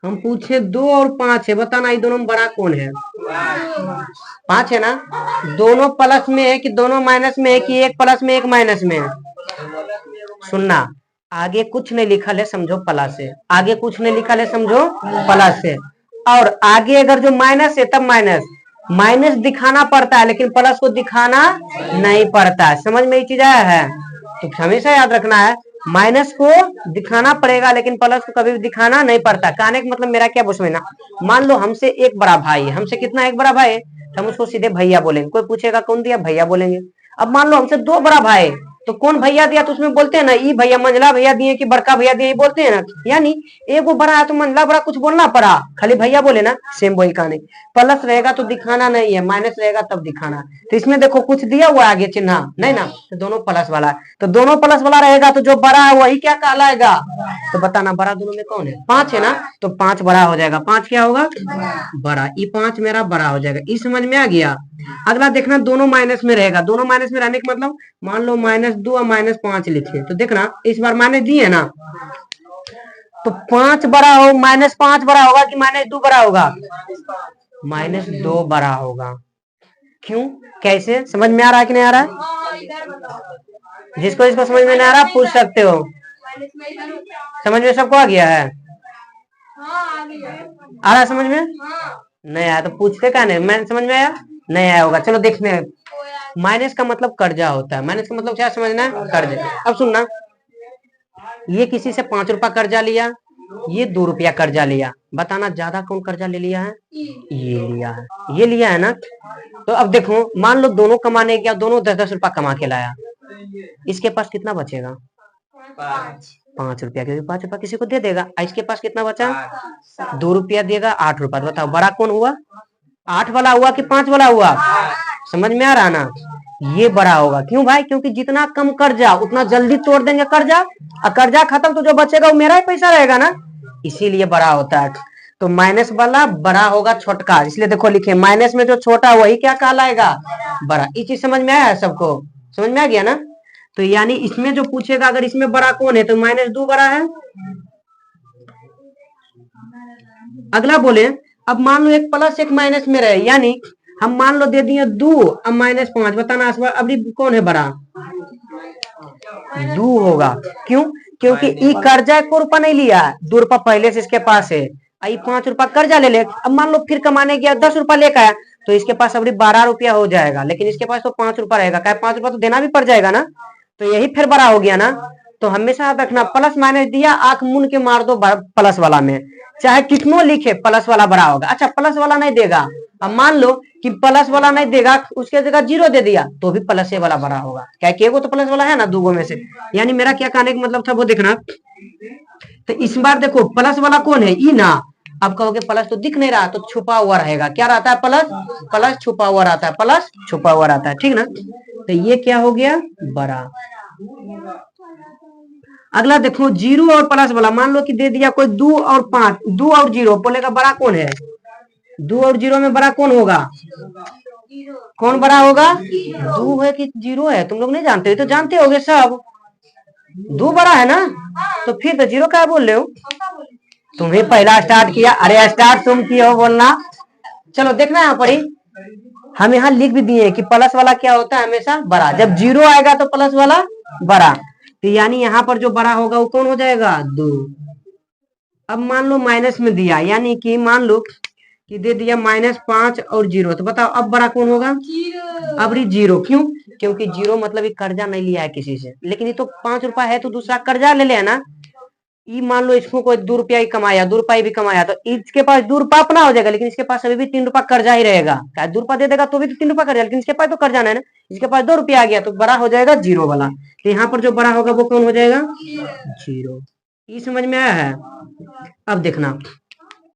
हम पूछे 2 और 5 है, बताना ये दोनों में बड़ा कौन है? 5 है ना। दोनों प्लस में है कि दोनों माइनस में है कि एक प्लस में एक माइनस में है? सुनना, आगे कुछ नहीं लिखा है समझो प्लस है, आगे कुछ नहीं लिखा है समझो प्लस है। और आगे अगर जो माइनस है तब माइनस, माइनस दिखाना पड़ता है लेकिन प्लस को दिखाना नहीं पड़ता है। समझ में ये चीज आया है? तो हमेशा याद रखना है, माइनस को दिखाना पड़ेगा लेकिन प्लस को कभी भी दिखाना नहीं पड़ता। कहने का मतलब मेरा क्या वो समझना, मान लो हमसे एक बड़ा भाई है, हमसे कितना एक बड़ा भाई है, तो हम उसको सीधे भैया बोलेंगे। कोई पूछेगा कौन दिया, भैया बोलेंगे। अब मान लो हमसे 2 बड़ा भाई है, तो कौन भैया दिया, तो उसमें बोलते हैं ना ई भैया, मंझला भैया दिए कि बड़का भैया दिए, बोलते हैं ना। यानी एक वो बड़ा है तो मंझला बड़ा कुछ बोलना पड़ा, खाली भैया बोले ना, सेम वही कहानी। प्लस रहेगा तो दिखाना नहीं है, माइनस रहेगा तब दिखाना। तो इसमें देखो कुछ दिया हुआ आगे चिन्ह नहीं ना, तो दोनों प्लस वाला है, तो दोनों प्लस वाला रहेगा तो जो बड़ा है वही क्या कहलाएगा? तो बताना बड़ा दोनों में कौन है? 5 है ना, तो 5 बड़ा हो जाएगा। 5 क्या होगा? बड़ा। ये 5 मेरा बड़ा हो जाएगा। ये समझ में आ गया? अगला देखना, दोनों माइनस में रहेगा। दोनों माइनस में रहने का मतलब, मान लो -2 और -5 लिखे, तो देखना इस बार माइनस दिए है ना, तो 5 बड़ा हो, -5 बड़ा होगा कि -2 बड़ा होगा? -2 बड़ा होगा। क्यों, कैसे, समझ में आ रहा है कि नहीं आ रहा है? जिसको इसको समझ में नहीं आ रहा पूछ सकते हो। समझ में सबको आ गया है? आ रहा समझ में? नहीं आया तो पूछते का नहीं, मैं समझ में आया नहीं आया होगा। चलो देखने, माइनस का मतलब कर्जा होता है। माइनस का मतलब क्या समझना है? कर्जा। अब सुनना, ये किसी से 5 रुपया कर्जा लिया, ये 2 रुपया कर्जा लिया, बताना ज्यादा कौन कर्जा ले लिया है? ये लिया है, ये लिया है ना। तो अब देखो, मान लो दोनों कमाने गया, दोनों 10-10 रुपया कमा के लाया, इसके पास कितना बचेगा? 5 रुपया, क्योंकि 5 रुपया किसी को दे देगा। इसके पास कितना बचा? 2 रुपया देगा, 8 रुपया। बताओ बड़ा कौन हुआ? 8 वाला हुआ कि 5 वाला हुआ? समझ में आ रहा ना? ये बड़ा होगा। क्यों भाई? क्योंकि जितना कम कर्जा उतना जल्दी तोड़ देंगे कर्जा, और कर्जा खत्म तो जो बचेगा वो मेरा ही पैसा रहेगा ना, इसीलिए बड़ा होता है। तो माइनस वाला बड़ा होगा छोटका, इसलिए देखो लिखे माइनस में जो छोटा वही क्या कहलाएगा? बड़ा। ये चीज समझ में आया है सबको? समझ में आ गया ना? तो यानी इसमें जो पूछेगा अगर इसमें बड़ा कौन है, तो -2 बड़ा है। अगला बोले, अब मान लो एक प्लस एक माइनस में रहे, यानी हम मान लो दे दिए 2 अब -5, बताना अभी कौन है बड़ा? 2 होगा। क्यों? क्योंकि ई कर्जा को रुपया नहीं लिया, 2 रुपया पहले से इसके पास है, आई 5 रुपया कर्जा ले ले। अब मान लो फिर कमाने गया 10 रुपया लेकर आया, तो इसके पास अभी 12 रुपया हो जाएगा, लेकिन इसके पास तो 5 रुपया रहेगा। क्या 5 रुपया तो देना भी पड़ जाएगा ना, तो यही फिर बड़ा हो गया ना। तो हमेशा याद रखना, प्लस माइनस दिया, आंख मुन के मार दो प्लस वाला में, चाहे कितनों लिखे प्लस वाला बड़ा होगा। अच्छा प्लस वाला नहीं देगा, अब मान लो कि प्लस वाला नहीं देगा, उसके जगह 0 दे दिया, तो भी प्लस वाला बड़ा होगा। क्या कि एगो तो प्लस वाला है ना दूगो में से। यानी मेरा क्या कहने का मतलब था वो देखना। तो इस बार देखो प्लस वाला कौन है? ई ना। अब कहोगे प्लस तो दिख नहीं रहा, तो छुपा हुआ रहेगा। क्या रहता है? प्लस। प्लस छुपा हुआ रहता है, प्लस छुपा हुआ रहता है, ठीक ना। तो ये क्या हो गया? बड़ा। अगला देखो, 0 और प्लस वाला, मान लो कि दे दिया कोई 2 और 5, 2 और 0, बोलेगा बड़ा कौन है? 2 और 0 में बड़ा कौन होगा? कौन बड़ा होगा? 2 है कि 0 है? तुम लोग नहीं जानते, तो जानते होगे सब। 2 बड़ा है ना, तो फिर तो 0 क्या बोल रहे हो? तुम्हें पहला स्टार्ट किया, अरे स्टार्ट तुम किए हो बोलना। चलो देखना यहाँ पर ही, हम यहाँ लिख भी दिए कि प्लस वाला क्या होता है? हमेशा बड़ा। जब 0 आएगा तो प्लस वाला बड़ा, तो यानी यहाँ पर जो बड़ा होगा वो कौन हो जाएगा? 2। अब मान लो माइनस में दिया, यानी कि मान लो कि दे दिया -5 और 0, तो बताओ अब बड़ा कौन होगा? अब 0। क्यों? क्योंकि 0 मतलब ये कर्जा नहीं लिया है किसी से, लेकिन ये तो 5 रुपया है तो दूसरा कर्जा ले लिया ना। ये मान लो इसको कोई 2 रुपया ही कमाया, 2 रुपया भी कमाया, तो इसके पास 2 रुपया अपना हो जाएगा, लेकिन इसके पास अभी भी 3 रुपया कर्जा ही रहेगा। क्या 2 रुपया दे देगा तो भी तो 3 रुपया कर्जा, लेकिन इसके पास तो कर्जा नहीं है ना, इसके पास 2 रुपया आ गया, तो बड़ा हो जाएगा 0 वाला। तो यहाँ पर जो बड़ा होगा वो कौन हो जाएगा? 0। ये समझ में आया है? अब देखना,